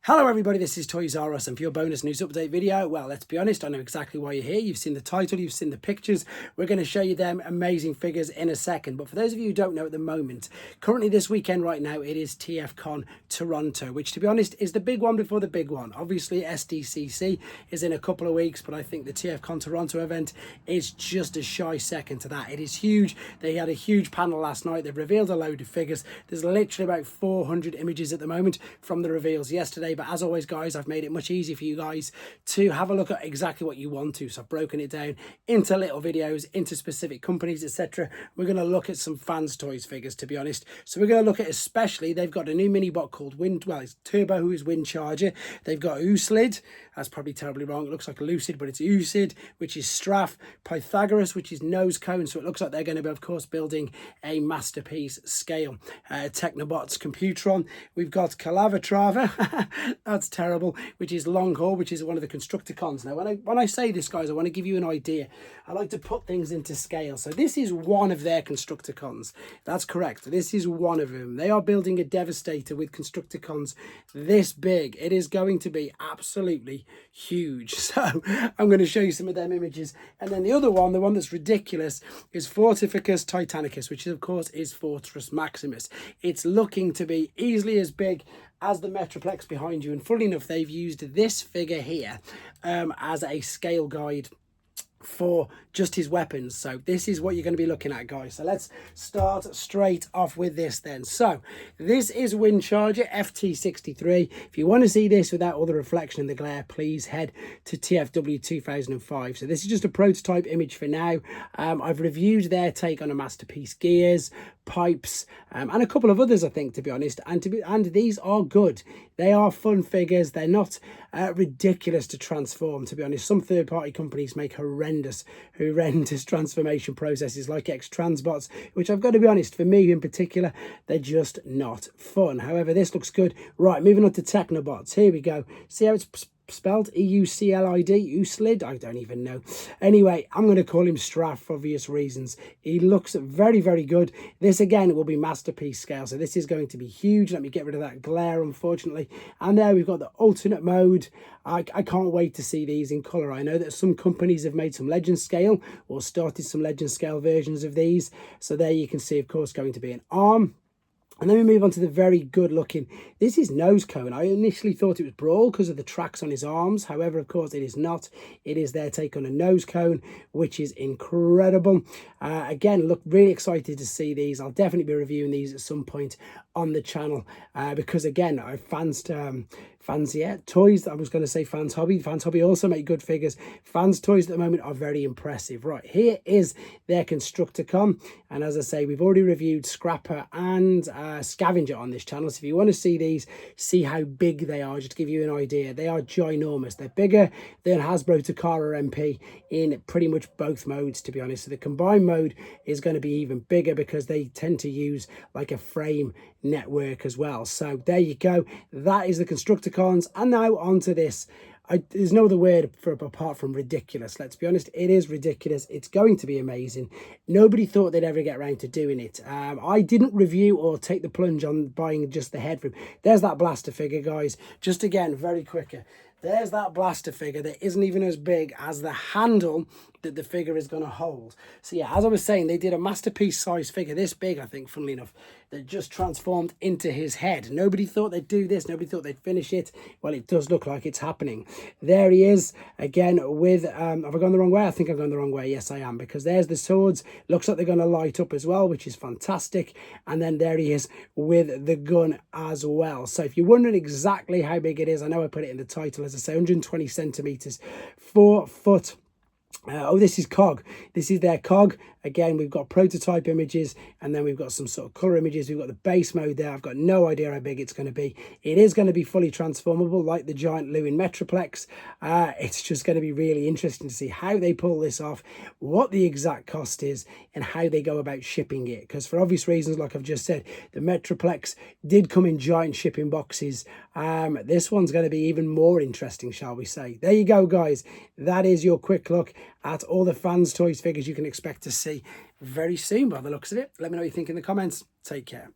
Hello everybody, this is Toys R Us, and for your bonus news update video, well, let's be honest, I know exactly why you're here. You've seen the title, you've seen the pictures. We're going to show you them amazing figures in a second. But for those of you who don't know at the moment, currently this weekend right now, it is Tfcon Toronto, which to be honest is the big one before the big one. Obviously SDCC is in a couple of weeks, but I think the Tfcon Toronto event is just a shy second to that. It is huge. They had a huge panel last night. They've revealed a load of figures. There's literally about 400 images at the moment from the reveals yesterday. But as always, guys, I've made it much easier for you guys to have a look at exactly what you want to. So I've broken it down into little videos, into specific companies, etc. We're going to look at some fans toys figures, to be honest. So we're going to look at, especially, they've got a new mini bot called it's Turbo, who is Windcharger. They've got Uslid. That's probably terribly wrong. It looks like a Lucid, but it's Usid, which is Strafe. Pythagoras, which is Nose Cone. So it looks like they're going to be, of course, building a masterpiece scale. Technobots Computron. We've got Calavetrava. That's terrible, which is Long Haul, which is one of the Constructicons. Now, when I say this, guys, I want to give you an idea. I like to put things into scale. So this is one of their Constructicons. That's correct. This is one of them. They are building a Devastator with Constructicons this big. It is going to be absolutely huge. So I'm going to show you some of them images. And then the other one, the one that's ridiculous, is Fortificus Titanicus, which of course is Fortress Maximus. It's looking to be easily as big as the Metroplex behind you, and funnily enough, they've used this figure here as a scale guide for just his weapons. So this is what you're going to be looking at, guys. So let's start straight off with this then. So this is Windcharger FT63. If you want to see this without all the reflection and the glare, please head to TFW 2005. So this is just a prototype image for now. I've reviewed their take on a masterpiece gears, pipes, and a couple of others, I think, to be honest, and these are good. They are fun figures. They're not ridiculous to transform, to be honest. Some third-party companies make horrendous transformation processes like X-Transbots, which I've got to be honest, for me in particular, they're just not fun. However, this looks good. Right, moving on to Technobots. Here we go. See how it's spelled? E-U-C-L-I-D, Uslid? I don't even know. Anyway, I'm going to call him Straff for obvious reasons. He looks very, very good. This, again, will be masterpiece scale, so this is going to be huge. Let me get rid of that glare, unfortunately. And there we've got the alternate mode. I can't wait to see these in colour. I know that some companies have made some legend scale or started some legend scale versions of these. So there you can see, of course, going to be an arm. And then we move on to the very good looking. This is Nose Cone. I initially thought it was Brawl because of the tracks on his arms. However, of course, it is not. It is their take on a Nose Cone, which is incredible. Again, look, really excited to see these. I'll definitely be reviewing these at some point on the channel because, again, I fans toys. I was going to say Fans Hobby. Fans Hobby also make good figures. Fans toys at the moment are very impressive. Right, here is their Constructicon. And as I say, we've already reviewed Scrapper and Scavenger on this channel. So if you want to see these, see how big they are, just to give you an idea, they are ginormous. They're bigger than Hasbro Takara MP in pretty much both modes, to be honest. So the combined mode is going to be even bigger because they tend to use like a frame network as well. So there you go. That is the Constructicons. And now onto this. There's no other word for apart from ridiculous. Let's be honest, it is ridiculous. It's going to be amazing. Nobody thought they'd ever get around to doing it. I didn't review or take the plunge on buying just the head for him. There's that blaster figure, guys. Just again, very quicker. There's that blaster figure that isn't even as big as the handle that the figure is going to hold. So yeah, as I was saying, they did a masterpiece size figure this big, I think, funnily enough, that just transformed into his head. Nobody thought they'd do this. Nobody thought they'd finish it. Well, it does look like it's happening. There he is again with, have I gone the wrong way? I think I've gone the wrong way. Yes, I am, because there's the swords. Looks like they're going to light up as well, which is fantastic. And then there he is with the gun as well. So if you're wondering exactly how big it is, I know I put it in the title, as I say, 120 centimeters, 4 foot. Oh, this is COG. This is their COG. Again, we've got prototype images, and then we've got some sort of colour images. We've got the base mode there. I've got no idea how big it's going to be. It is going to be fully transformable, like the giant Lewin Metroplex. It's just going to be really interesting to see how they pull this off, what the exact cost is, and how they go about shipping it. Because for obvious reasons, like I've just said, the Metroplex did come in giant shipping boxes. This one's going to be even more interesting, shall we say. There you go, guys. That is your quick look at all the fans toys figures you can expect to see very soon by the looks of it. Let me know what you think in the comments. Take care.